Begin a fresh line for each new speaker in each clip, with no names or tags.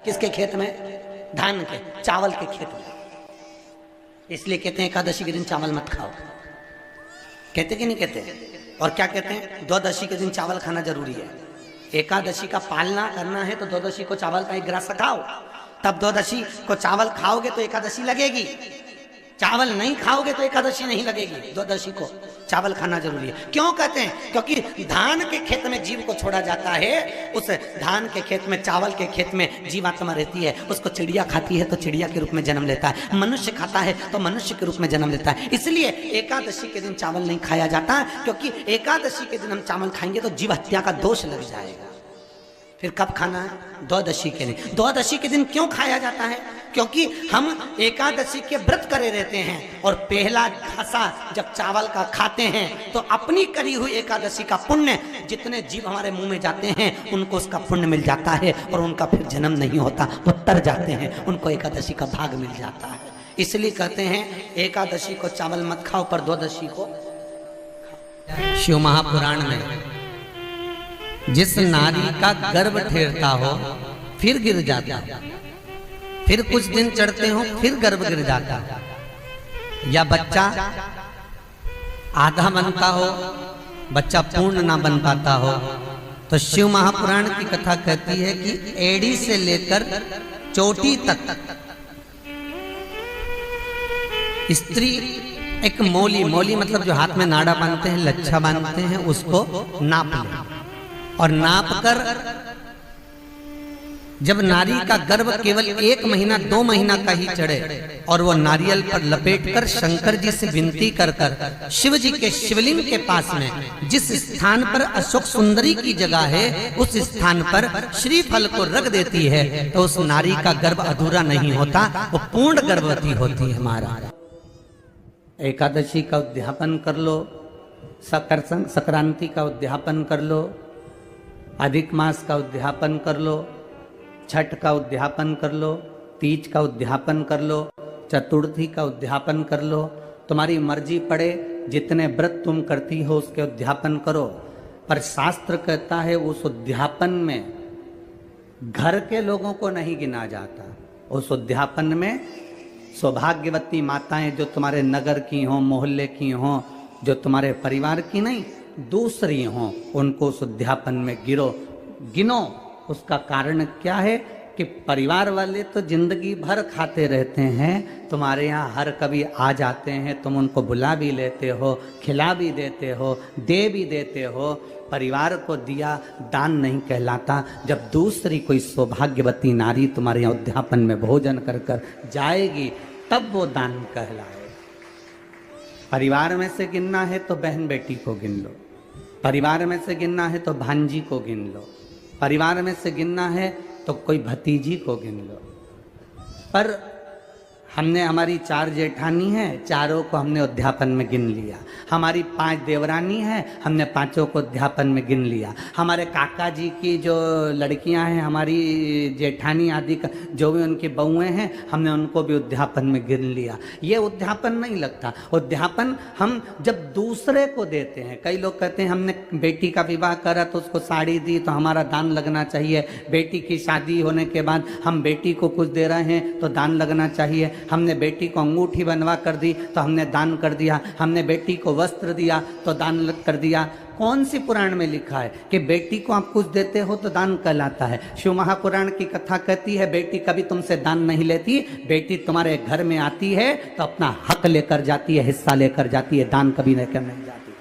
किसके खेत में? धान के, चावल के खेत में। इसलिए कहते हैं एकादशी के दिन चावल मत खाओ। कहते कि नहीं कहते? और क्या कहते हैं? द्वादशी के दिन चावल खाना जरूरी है। एकादशी का पालना करना है तो द्वादशी को चावल का 1 गिलास खाओ, तब द्वादशी को चावल खाओगे तो एकादशी लगेगी। चावल नहीं खाओगे तो एकादशी नहीं लगेगी। द्वादशी को चावल खाना जरूरी है। क्यों कहते हैं? क्योंकि धान के खेत में जीव को छोड़ा जाता है, उस धान के खेत में, चावल के खेत में जीवात्मा रहती है। उसको चिड़िया खाती है तो चिड़िया के रूप में जन्म लेता है, मनुष्य खाता है तो मनुष्य के रूप में जन्म लेता है। इसलिए एकादशी के दिन चावल नहीं खाया जाता, क्योंकि एकादशी के दिन हम चावल खाएंगे तो जीव हत्या का दोष लग जाएगा। फिर कब खाना है? द्वादशी के दिन। द्वादशी के दिन क्यों खाया जाता है? क्योंकि हम एकादशी के व्रत करे रहते हैं और पहला घासा जब चावल का खाते हैं तो अपनी करी हुई एकादशी का पुण्य जितने जीव हमारे मुंह में जाते हैं उनको उसका पुण्य मिल जाता है और उनका फिर जन्म नहीं होता, वो तर जाते हैं, उनको एकादशी का भाग मिल जाता है। इसलिए कहते हैं एकादशी को चावल मत खाओ पर द्वादशी को। शिव महापुराण में जिस नारी का गर्भ ठेरता हो फिर गिर जाता, फिर कुछ दिन चढ़ते हो फिर गर्भ गिर जाता, या बच्चा आधा बनता हो, बच्चा पूर्ण ना बन पाता हो, तो शिव महापुराण की कथा कहती है कि एड़ी से लेकर चोटी तक स्त्री एक मोली, मोली मतलब जो हाथ में नाड़ा बांधते हैं, लच्छा बांधते हैं, उसको नाप ले और नाप कर जब नारी का गर्भ केवल 1 महीना 2 महीना का ही चढ़े और वो नारियल पर लपेटकर शंकर जी से विनती कर कर शिव जी के शिवलिंग के पास में जिस स्थान पर अशोक सुंदरी की जगह है उस स्थान पर श्रीफल को रख देती है तो उस नारी का गर्भ अधूरा नहीं होता, वो पूर्ण गर्भवती होती है। हमारा एकादशी का उद्यापन कर लो, संक्रांति का उद्यापन कर लो, अधिक मास का उद्यापन कर लो, छठ का उद्यापन कर लो, तीज का उद्यापन कर लो, चतुर्थी का उद्यापन कर लो, तुम्हारी मर्जी पड़े जितने व्रत तुम करती हो उसके उद्यापन करो। पर शास्त्र कहता है उस उद्यापन में घर के लोगों को नहीं गिना जाता। उस उद्यापन में सौभाग्यवती माताएं जो तुम्हारे नगर की हों, मोहल्ले की हों, जो तुम्हारे परिवार की नहीं दूसरी हों, उनको उस उद्यापन में गिनो। उसका कारण क्या है कि परिवार वाले तो जिंदगी भर खाते रहते हैं, तुम्हारे यहाँ हर कभी आ जाते हैं, तुम उनको बुला भी लेते हो, खिला भी देते हो, दे भी देते हो। परिवार को दिया दान नहीं कहलाता। जब दूसरी कोई सौभाग्यवती नारी तुम्हारे यहाँ उद्यापन में भोजन कर कर जाएगी तब वो दान कहलाए। परिवार में से गिनना है तो बहन बेटी को गिन लो, परिवार में से गिनना है तो भांजी को गिन लो, परिवार में से गिनना है तो कोई भतीजी को गिन लो। पर हमने हमारी 4 जेठानी है, चारों को हमने उद्यापन में गिन लिया। हमारी 5 देवरानी है, हमने 5 को उद्यापन में गिन लिया। हमारे काका जी की जो लड़कियां हैं, हमारी जेठानी आदि का जो भी उनकी बहुएं हैं, हमने उनको भी उद्यापन में गिन लिया। ये उद्यापन नहीं लगता। उद्यापन हम जब दूसरे को देते हैं, कई लोग कहते हैं हमने बेटी का विवाह करा तो उसको साड़ी दी तो हमारा दान लगना चाहिए, बेटी की शादी होने के बाद हम बेटी को कुछ दे रहे हैं तो दान लगना चाहिए, हमने बेटी को अंगूठी बनवा कर दी तो हमने दान कर दिया, हमने बेटी को वस्त्र दिया तो दान कर दिया। कौन सी पुराण में लिखा है कि बेटी को आप कुछ देते हो तो दान कहलाता है? शिव महापुराण की कथा कहती है बेटी कभी तुमसे दान नहीं लेती, बेटी तुम्हारे घर में आती है तो अपना हक लेकर जाती है, हिस्सा लेकर जाती है, दान कभी लेकर नहीं जाती।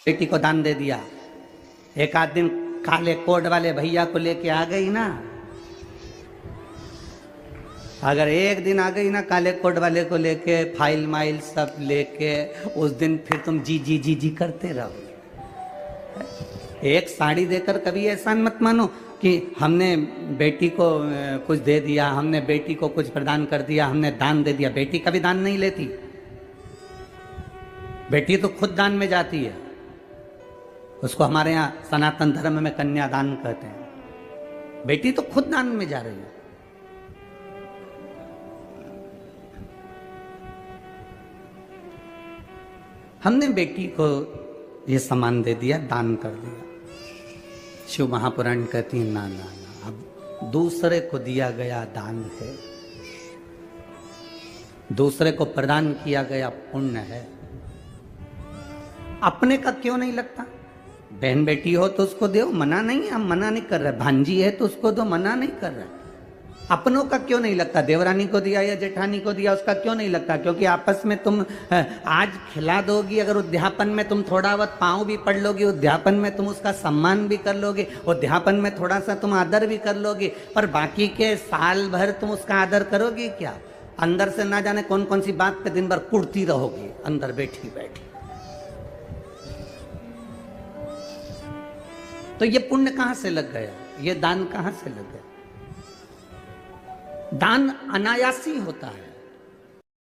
बेटी को दान दे दिया, एक आध दिन काले कोट वाले भैया को लेके आ गई ना, अगर एक दिन आ गई ना काले कोट वाले को लेके, फाइल माइल सब लेके, उस दिन फिर तुम जी जी जी जी करते रहो। एक साड़ी देकर कभी ऐसा मत मानो कि हमने बेटी को कुछ दे दिया, हमने बेटी को कुछ प्रदान कर दिया, हमने दान दे दिया। बेटी कभी दान नहीं लेती, बेटी तो खुद दान में जाती है। उसको हमारे यहाँ सनातन धर्म में कन्यादान कहते हैं। बेटी तो खुद दान में जा रही है। हमने बेटी को ये सामान दे दिया, दान कर दिया। शिव महापुराण कहती है ना ना ना, अब दूसरे को दिया गया दान है, दूसरे को प्रदान किया गया पुण्य है, अपने का क्यों नहीं लगता? बहन बेटी हो तो उसको दो, मना नहीं, हम मना नहीं कर रहे। भांजी है तो उसको दो, मना नहीं कर रहे। अपनों का क्यों नहीं लगता? देवरानी को दिया या जेठानी को दिया, उसका क्यों नहीं लगता? क्योंकि आपस में तुम आज खिला दोगी, अगर उद्यापन में तुम थोड़ा बहुत पाँव भी पढ़ लोगी, उद्यापन में तुम उसका सम्मान भी कर लोगे, उद्यापन में थोड़ा सा तुम आदर भी कर लोगे, पर बाकी के साल भर तुम उसका आदर करोगी क्या? अंदर से ना जाने कौन कौन सी बात पे दिन भर कुड़ती रहोगी, अंदर बैठी बैठी। तो ये पुण्य कहां से लग गया? ये दान कहां से लग गया? दान अनायासी होता है।